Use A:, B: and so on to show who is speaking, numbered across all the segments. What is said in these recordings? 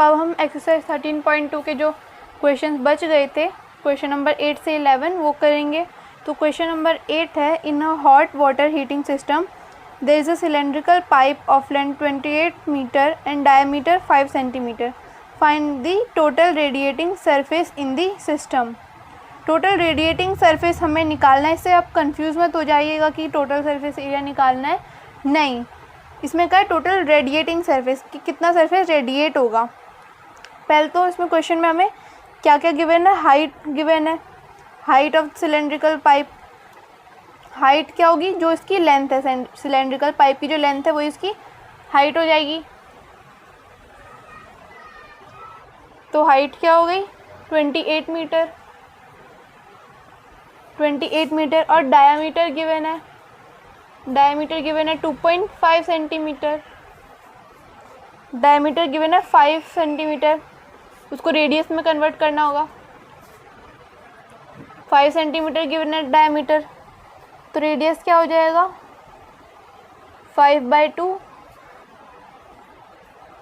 A: अब हम एक्सरसाइज 13.2 के जो क्वेश्चंस बच गए थे, क्वेश्चन नंबर 8 से 11 वो करेंगे। तो क्वेश्चन नंबर 8 है, in a hot water heating system there is a cylindrical pipe of length 28 metre and diameter 5 centimetre. Find the total radiating surface in the system. Total radiating surface हमें निकालना है। इससे आप कंफ्यूज मत हो जाइएगा कि टोटल सरफेस एरिया निकालना है, नहीं, इसमें क्या है टोटल रेडिएटिंग सरफेस कि कितना सरफेस रेडिएट होगा। पहले तो इसमें क्वेश्चन में हमें क्या क्या गिवन है, हाइट गिवन है, height of cylindrical pipe. Height क्या होगी, जो इसकी लेंथ है, सिलेंड्रिकल पाइप की जो लेंथ है वो इसकी हाइट हो जाएगी। तो हाइट क्या हो गई 28 मीटर, 28 मीटर। और डायामीटर गिवन है, डायमीटर गिवन है 2.5 सेंटीमीटर, डायमीटर गिवन है 5 सेंटीमीटर। उसको रेडियस में कन्वर्ट करना होगा। 5 सेंटीमीटर गिवन है डायमीटर, तो रेडियस क्या हो जाएगा 5/2,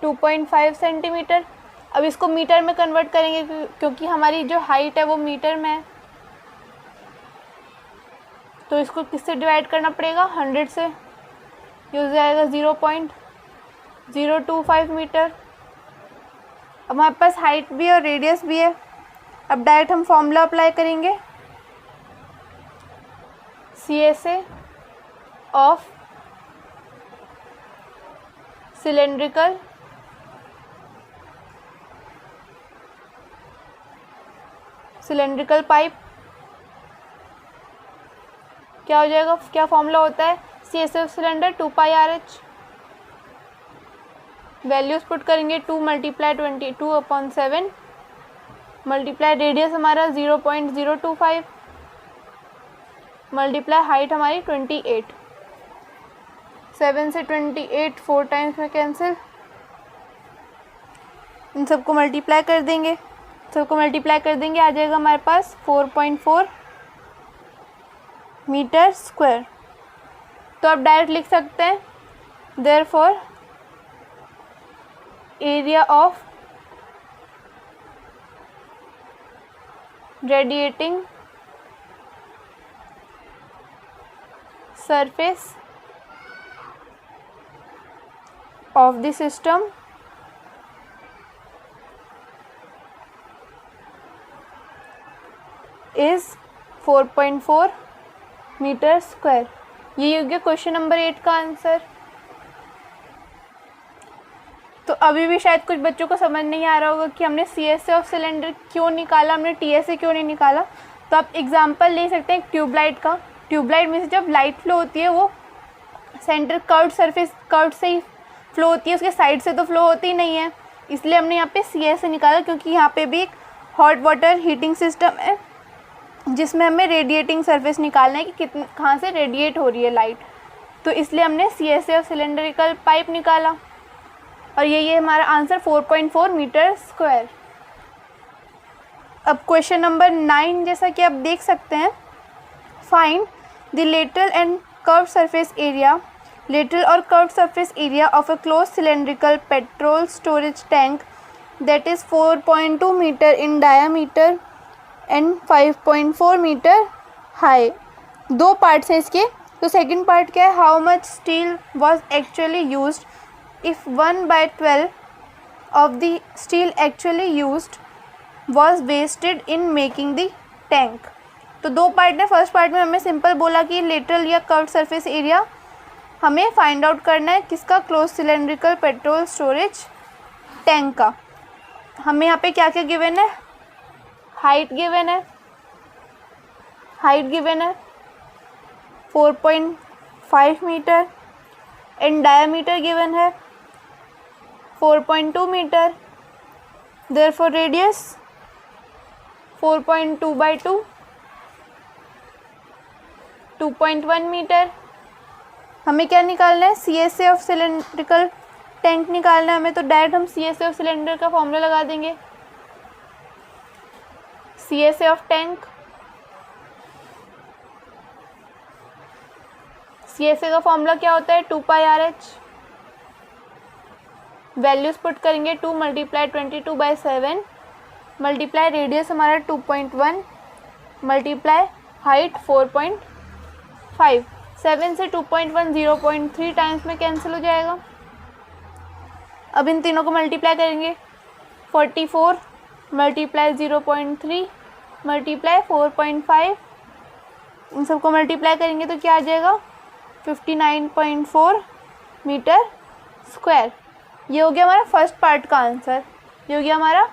A: 2.5 सेंटीमीटर। अब इसको मीटर में कन्वर्ट करेंगे क्योंकि हमारी जो हाइट है वो मीटर में है, तो इसको किससे डिवाइड करना पड़ेगा 100 से, ये हो जाएगा 0.025 मीटर। अब हमारे पास हाइट भी है और रेडियस भी है। अब डायरेक्ट हम फॉर्मूला अप्लाई करेंगे, CSA ऑफ सिलेंड्रिकल पाइप क्या हो जाएगा, क्या फॉर्मूला होता है CSA of cylinder 2πRH। Values put करेंगे 2 × 22/7 मल्टीप्लाई रेडियस हमारा 0.025 मल्टीप्लाई हाइट हमारी 28। 7 से 28 4 टाइम्स में कैंसिल, इन सबको मल्टीप्लाई कर देंगे, आ जाएगा हमारे पास 4.4 मीटर स्क्वायर। तो अब डायरेक्ट लिख सकते हैं therefore area of radiating surface of the system is 4.4 metre square. ये हो गया क्वेश्चन नंबर 8 का आंसर। तो अभी भी शायद कुछ बच्चों को समझ नहीं आ रहा होगा कि हमने CSA ऑफ सिलेंडर क्यों निकाला, हमने TSA क्यों नहीं निकाला। तो आप एग्जांपल ले सकते हैं ट्यूबलाइट का। ट्यूबलाइट में से जब लाइट फ्लो होती है वो सेंटर कर्व सरफेस कर्व से ही फ्लो होती है, उसके साइड से तो फ्लो होती ही नहीं है, इसलिए हमने यहाँ पे CSA निकाला क्योंकि यहाँ पे भी एक हॉट वाटर हीटिंग सिस्टम है जिसमें हमें रेडिएटिंग सरफेस निकालना है कि कितने कहाँ से रेडिएट हो रही है लाइट। तो इसलिए हमने CSA ऑफ सिलेंड्रिकल पाइप निकाला और ये हमारा आंसर 4.4 मीटर स्क्वायर। अब क्वेश्चन नंबर 9 जैसा कि आप देख सकते हैं, find the lateral and curve surface area, lateral और curve surface area of a close cylindrical petrol storage tank that is 4.2 metre in diameter and 5.4 metre high. दो parts हैं इसके। तो सेकंड पार्ट क्या है, how much steel was actually used if 1/12 of the steel actually used was wasted in making the tank। तो दो part है। First part में हमें सिंपल बोला कि लेटरल या कर्व सरफेस एरिया हमें फाइंड आउट करना है किसका, close cylindrical petrol storage tank का। हमें यहाँ पे क्या क्या गिवन है, हाइट गिवन है, 4.5 मीटर एंड डायमीटर गिवन है 4.2 मीटर। Therefore radius 4.2/2 2.1 metre. हमें क्या निकालना है, CSA ऑफ सिलेंड्रिकल टैंक निकालना है हमें। तो डायरेक्ट हम CSA ऑफ सिलेंडर का फॉर्मूला लगा देंगे, CSA ऑफ टैंक, CSA का फॉर्मूला क्या होता है 2πRH। वैल्यूज़ पुट करेंगे 2 मल्टीप्लाई 22/7 मल्टीप्लाई रेडियस हमारा 2.1 मल्टीप्लाई हाइट 4.5। 7 से 2.1 0.3 टाइम्स में कैंसिल हो जाएगा। अब इन तीनों को मल्टीप्लाई करेंगे 44 मल्टीप्लाई 0.3 मल्टीप्लाई 4.5, इन सबको मल्टीप्लाई करेंगे तो क्या आ जाएगा 59.4 मीटर स्क्वायर। ये हो गया हमारा फर्स्ट पार्ट का आंसर। ये हो गया हमारा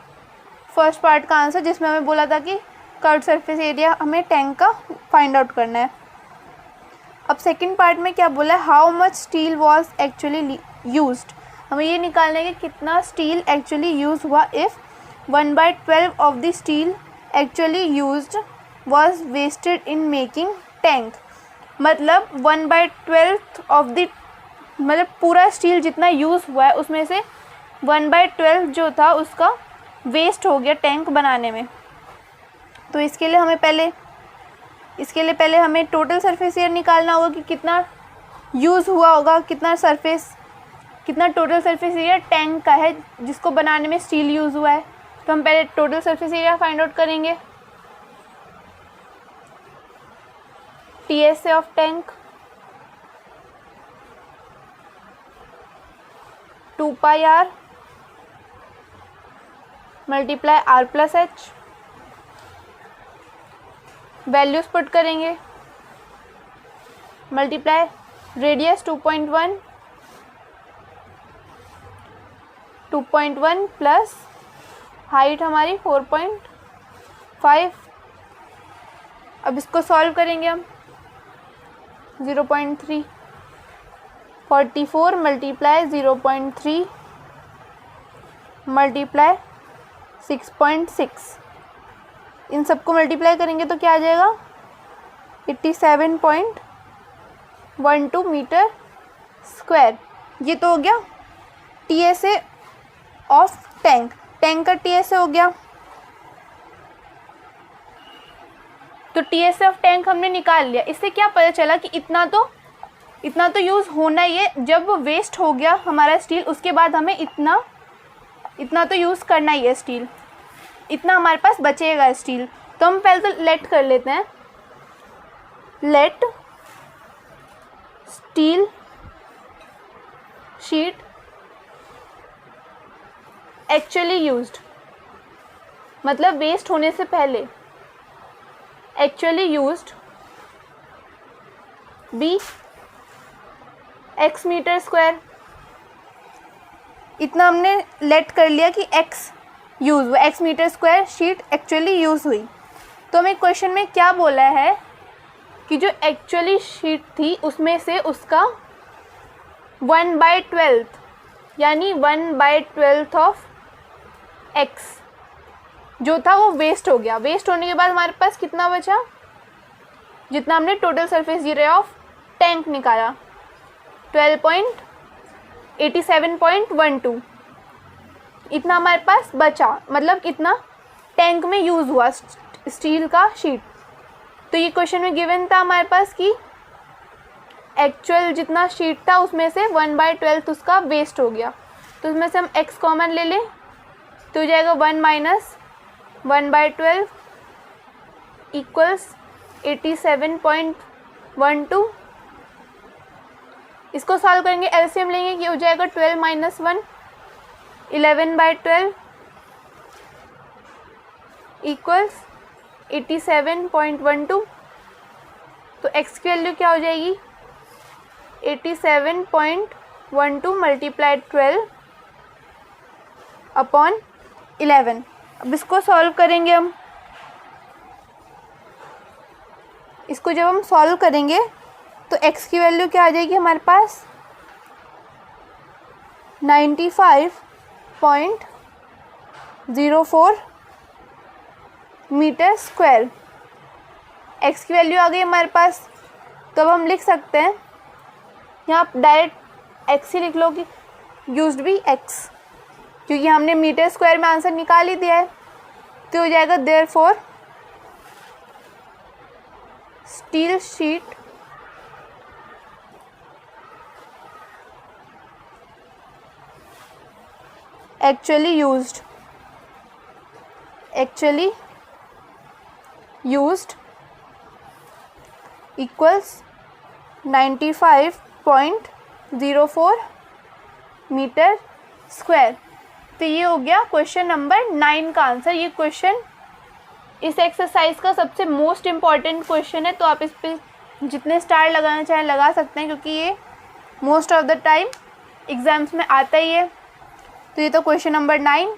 A: फर्स्ट पार्ट का आंसर जिसमें हमें बोला था कि कर्व्ड सरफेस एरिया हमें टैंक का फाइंड आउट करना है। अब सेकंड पार्ट में क्या बोला है, how much steel was actually used. हमें ये निकालना है कि कितना स्टील एक्चुअली यूज हुआ। If 1/12 of the steel actually used was wasted in making tank. मतलब 1/12 ऑफ द मतलब पूरा स्टील जितना यूज़ हुआ है उसमें से 1/12 जो था उसका वेस्ट हो गया टैंक बनाने में। तो इसके लिए पहले हमें टोटल सरफेस एरिया निकालना होगा कि कितना यूज़ हुआ होगा, कितना टोटल सरफेस एरिया टैंक का है जिसको बनाने में स्टील यूज़ हुआ है। तो हम पहले total surface area find out करेंगे। TSA of tank 2πr multiply r+h। Values put करेंगे मल्टीप्लाई रेडियस 2.1 प्लस हाइट हमारी 4.5। अब इसको सॉल्व करेंगे हम 0.3 44 मल्टीप्लाई 0.3 मल्टीप्लाई 6.6, इन सबको मल्टीप्लाई करेंगे तो क्या आ जाएगा 87.12 मीटर स्क्वायर। ये तो हो गया TSA ऑफ टैंक का TSA हो गया। तो TSA ऑफ टैंक हमने निकाल लिया। इससे क्या पता चला कि इतना तो यूज़ होना ही है। जब वेस्ट हो गया हमारा स्टील उसके बाद हमें इतना तो यूज़ करना ही है स्टील, इतना हमारे पास बचेगा स्टील। तो हम पहले तो लेट कर लेते हैं, let steel sheet actually used, मतलब वेस्ट होने से पहले actually used be x metre square. इतना हमने लेट कर लिया कि x यूज़ हुआ, x metre square sheet actually use हुई। तो हमें क्वेश्चन में क्या बोला है कि जो एक्चुअली शीट थी उसमें से उसका 1/12 यानी 1/12 ऑफ x जो था वो वेस्ट हो गया। वेस्ट होने के बाद हमारे पास कितना बचा, जितना हमने total surface area of tank निकाला 87.12, इतना हमारे पास बचा, मतलब कितना टैंक में यूज़ हुआ स्टील का शीट। तो ये क्वेश्चन में गिवन था हमारे पास कि एक्चुअल जितना शीट था उसमें से 1/12 उसका वेस्ट हो गया। तो उसमें से हम x कॉमन ले लें तो हो जाएगा 1 माइनस 1/12 इक्वल्स 87.12। इसको सॉल्व करेंगे, एलसीएम लेंगे कि हो जाएगा 12 माइनस 1 11/12 इक्वल्स 87.12। तो x की वैल्यू क्या हो जाएगी 87.12 मल्टीप्लाई 12 अपॉन 11। अब इसको सॉल्व करेंगे हम, इसको जब हम सॉल्व करेंगे तो x की वैल्यू क्या आ जाएगी हमारे पास 95.04 मीटर स्क्वायर। x की वैल्यू आ गई हमारे पास। तो अब हम लिख सकते हैं, यहाँ आप डायरेक्ट x ही लिख लो कि यूज्ड भी x, क्योंकि हमने मीटर स्क्वायर में आंसर निकाल ही दिया है। तो हो जाएगा therefore steel sheet actually used equals 95.04 metre square. तो ये हो गया क्वेश्चन नंबर 9 का आंसर। ये क्वेश्चन इस एक्सरसाइज का सबसे मोस्ट इम्पॉर्टेंट क्वेश्चन है, तो आप इस पे जितने स्टार लगाना चाहें लगा सकते हैं, क्योंकि ये most of the time exams में आता ही है। तो ये तो क्वेश्चन नंबर 9।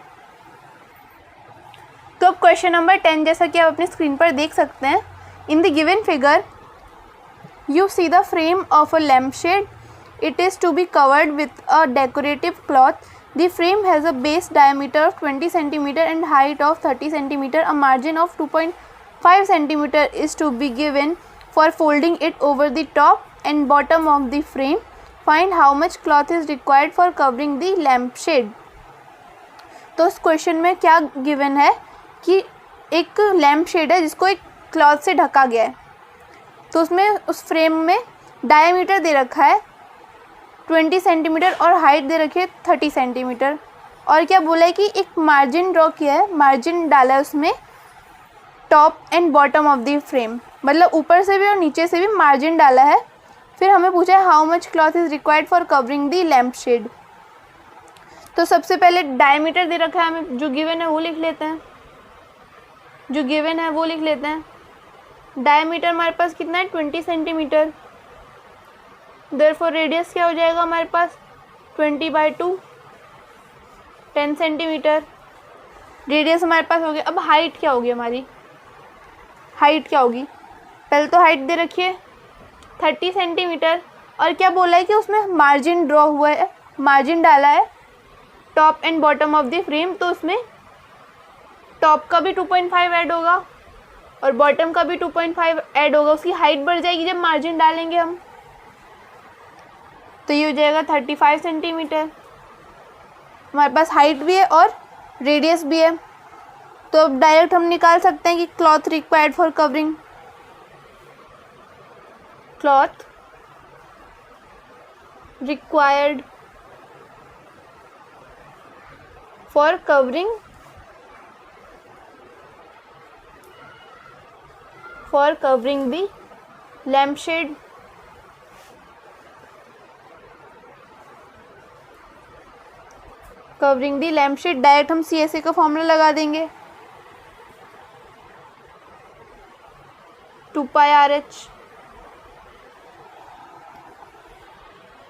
A: तो अब क्वेश्चन नंबर 10, जैसा कि आप अपनी स्क्रीन पर देख सकते हैं, in the given figure you see the frame of a lampshade. It is to be covered with a decorative cloth. The frame has a base diameter of 20 cm and height of 30 cm. A margin of 2.5 cm is to be given for folding it over the top and bottom of the frame. Find how much cloth is required for covering the lampshade. तो इस question में क्या given है कि एक lamp shade है जिसको एक क्लॉथ से ढका गया है, तो उसमें उस फ्रेम में डायमीटर दे रखा है 20 सेंटीमीटर और हाइट दे रखी है 30 सेंटीमीटर। और क्या बोला है कि एक मार्जिन ड्रॉ किया है, मार्जिन डाला है उसमें top and bottom of the frame, मतलब ऊपर से भी और नीचे से भी मार्जिन डाला है। फिर हमें पूछा है how much cloth is required for covering the lamp shade. तो सबसे पहले डायमीटर दे रखा है, हमें जो गिवन है वो लिख लेते हैं। डायमीटर हमारे पास कितना है 20 सेंटीमीटर। देयरफॉर रेडियस क्या हो जाएगा हमारे पास 20/2 10 सेंटीमीटर। रेडियस हमारे पास हो गया। अब हाइट क्या होगी हमारी, पहले तो हाइट दे रखिए 30 सेंटीमीटर। और क्या बोला है कि उसमें मार्जिन ड्रॉ हुआ है, मार्जिन डाला है top and bottom of the frame, तो उसमें टॉप का भी 2.5 ऐड होगा और बॉटम का भी 2.5 ऐड होगा। उसकी हाइट बढ़ जाएगी जब मार्जिन डालेंगे हम, तो ये हो जाएगा 35 सेंटीमीटर। हमारे पास हाइट भी है और रेडियस भी है, तो अब डायरेक्ट हम निकाल सकते हैं कि cloth required for covering the lampshade. Covering the lampshade direct हम CSA का फॉर्मूला लगा देंगे 2πRH।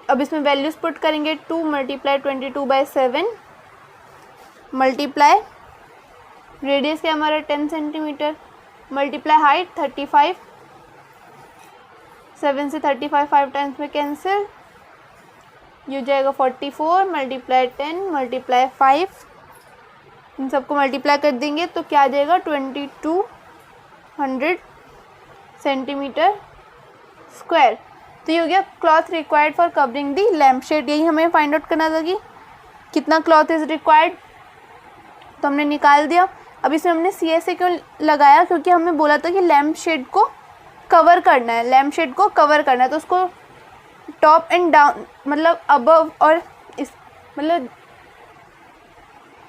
A: अब इसमें वैल्यूज पुट करेंगे 2 × 22/7 मल्टीप्लाई रेडियस क्या हमारा 10 सेंटीमीटर मल्टीप्लाई हाइट 35, 7 से 35 5 टाइम्स में कैंसिल, ये हो जाएगा 44 मल्टीप्लाई 10 मल्टीप्लाई 5, इन सबको मल्टीप्लाई कर देंगे तो क्या आ जाएगा 2200 सेंटीमीटर स्क्वायर। तो ये हो गया cloth required for covering the lamp shade. यही हमें फाइंड आउट करना था कि कितना क्लॉथ इज़ रिक्वायर्ड, तो हमने निकाल दिया। अब इसमें हमने CSA क्यों लगाया, क्योंकि हमने बोला था कि लैम्प शेड को कवर करना है, तो उसको टॉप एंड डाउन मतलब अबव और इस मतलब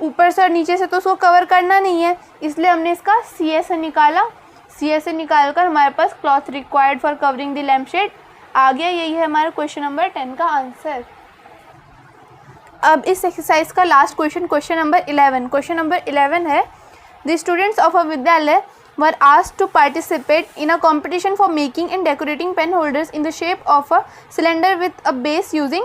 A: ऊपर से और नीचे से तो उसको कवर करना नहीं है, इसलिए हमने इसका CSA निकाला। CSA निकाल कर हमारे पास cloth required for covering the lamp shade आ गया। यही है हमारा क्वेश्चन नंबर 10 का आंसर। अब इस एक्सरसाइज का लास्ट क्वेश्चन नंबर 11 है द स्टूडेंट्स ऑफ अ विद्यालय were asked to participate in a competition for making and decorating pen holders in the shape of a cylinder with a base using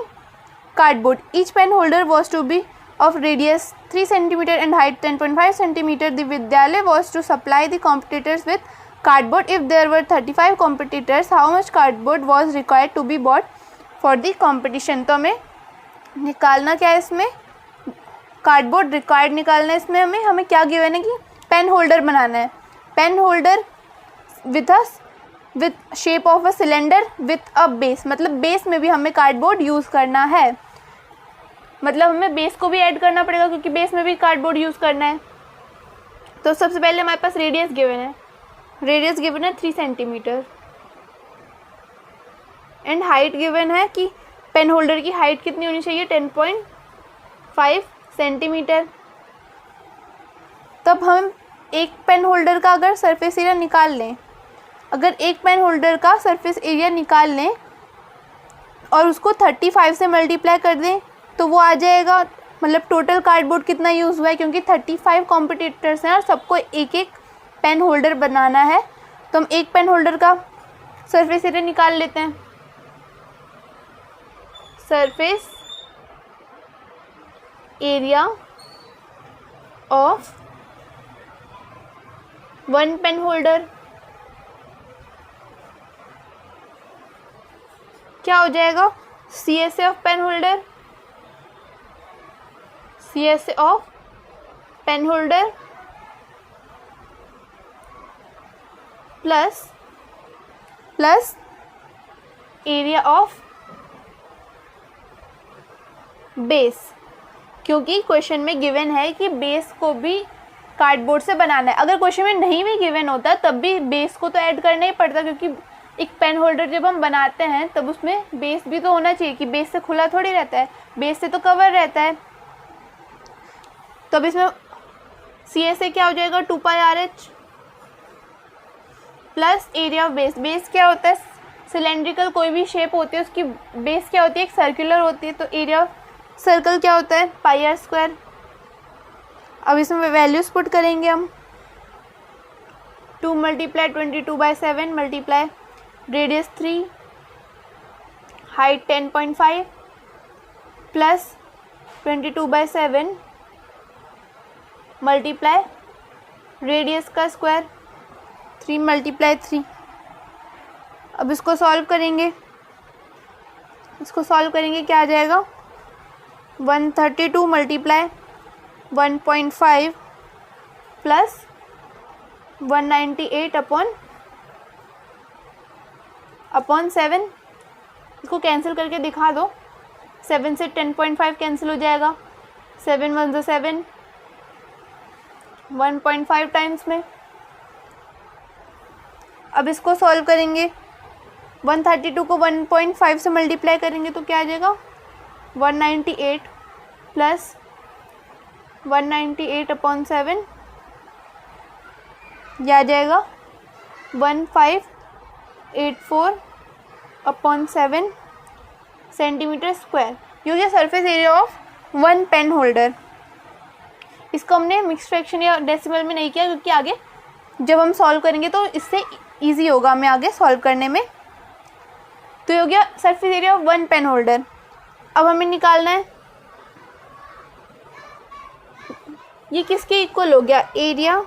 A: cardboard. Each pen holder was to be of radius 3 cm and height 10.5 cm. The Vidyalaya was to supply the competitors with cardboard. If there were 35 competitors, how much cardboard was required to be bought for the competition? तो हमें निकालना क्या है, इसमें cardboard required निकालना है। इसमें हमें क्या गिवन है कि पेन होल्डर बनाना है, pen holder with shape of a cylinder with a base, मतलब बेस में भी हमें कार्डबोर्ड यूज़ करना है, मतलब हमें बेस को भी ऐड करना पड़ेगा क्योंकि बेस में भी कार्डबोर्ड यूज़ करना है। तो सबसे पहले हमारे पास रेडियस गिवन है 3 सेंटीमीटर एंड हाइट गिवन है कि पेन होल्डर की हाइट कितनी होनी चाहिए 10.5 सेंटीमीटर। तब हम एक पेन होल्डर का अगर सरफेस एरिया निकाल लें, अगर एक पेन होल्डर का सरफेस एरिया निकाल लें और उसको 35 से मल्टीप्लाई कर दें तो वो आ जाएगा, मतलब टोटल कार्डबोर्ड कितना यूज़ हुआ है, क्योंकि 35 कॉम्पिटिटर्स हैं और सबको एक एक पेन होल्डर बनाना है। तो हम एक पेन होल्डर का सरफेस एरिया निकाल लेते हैं। Surface area of one pen holder क्या हो जाएगा, CSA of pen holder, CSA of pen holder plus area of base, क्योंकि क्वेश्चन में गिवन है कि बेस को भी कार्डबोर्ड से बनाना है। अगर क्वेश्चन में नहीं भी गिवन होता तब भी बेस को तो ऐड करना ही पड़ता, क्योंकि एक पेन होल्डर जब हम बनाते हैं तब उसमें बेस भी तो होना चाहिए कि बेस से खुला थोड़ी रहता है, बेस से तो कवर रहता है। तो अब इसमें CSA क्या हो जाएगा, 2πRH plus area of base. Base क्या होता है, सिलेंड्रिकल कोई भी शेप होती है उसकी बेस क्या होती है, एक सर्कुलर होती है, तो एरिया ऑफ सर्कल क्या होता है, πr²। अब इसमें वैल्यूज पुट करेंगे हम, 2 × 22/7 multiply radius 3, height 10.5 plus 22/7 multiply radius का स्क्वायर 3 × 3। अब इसको सॉल्व करेंगे, क्या आ जाएगा, 132 × 1.5 प्लस 198/7। इसको कैंसिल करके दिखा दो, 7 से 10.5 कैंसिल हो जाएगा, 7 × 1 = 7, 1.5 टाइम्स में। अब इसको सॉल्व करेंगे, 132 को 1.5 से मल्टीप्लाई करेंगे तो क्या आ जाएगा, 198 प्लस 198/7, यह आ जाएगा 1584/7 सेंटीमीटर स्क्वायर। ये हो गया surface area of one pen holder. इसको हमने मिक्स फ्रैक्शन या डेसिमल में नहीं किया, क्योंकि आगे जब हम सॉल्व करेंगे तो इससे इजी होगा हमें आगे सॉल्व करने में। तो ये हो गया surface area of one pen holder. अब हमें निकालना है ये किसके इक्वल हो गया, area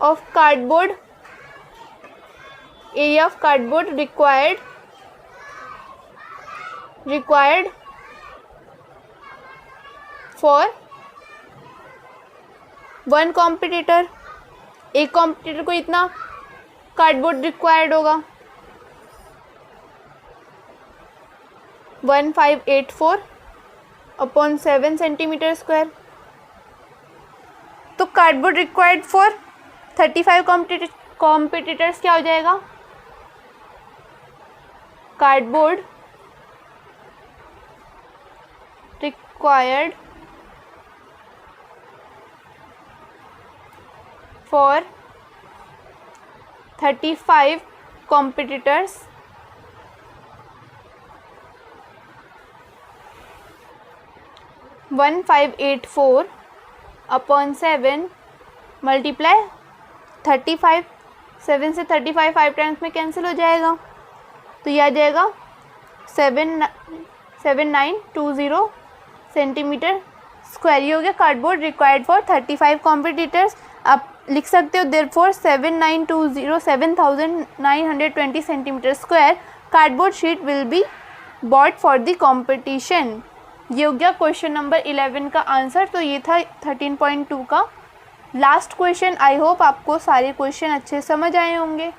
A: of cardboard, required for one competitor. एक कॉम्पिटिटर को इतना कार्डबोर्ड रिक्वायर्ड होगा, 1584/7 सेंटीमीटर स्क्वायर। तो कार्डबोर्ड रिक्वायर्ड फॉर 35 कॉम्पिटिटर्स क्या हो जाएगा, cardboard required for 35 competitors 1584/7 multiply 35, 7 से 35 5 टाइम्स में कैंसिल हो जाएगा, तो यह आ जाएगा 7920 सेंटीमीटर स्क्वायर। ये हो गया कार्डबोर्ड रिक्वायर्ड फॉर 35 कॉम्पिटिटर्स। आप लिख सकते हो therefore 7920 centimetre square cardboard sheet will be bought for the competition. ये हो गया क्वेश्चन नंबर 11 का आंसर। तो ये था 13.2 का लास्ट क्वेश्चन। आई होप आपको सारे क्वेश्चन अच्छे समझ आए होंगे।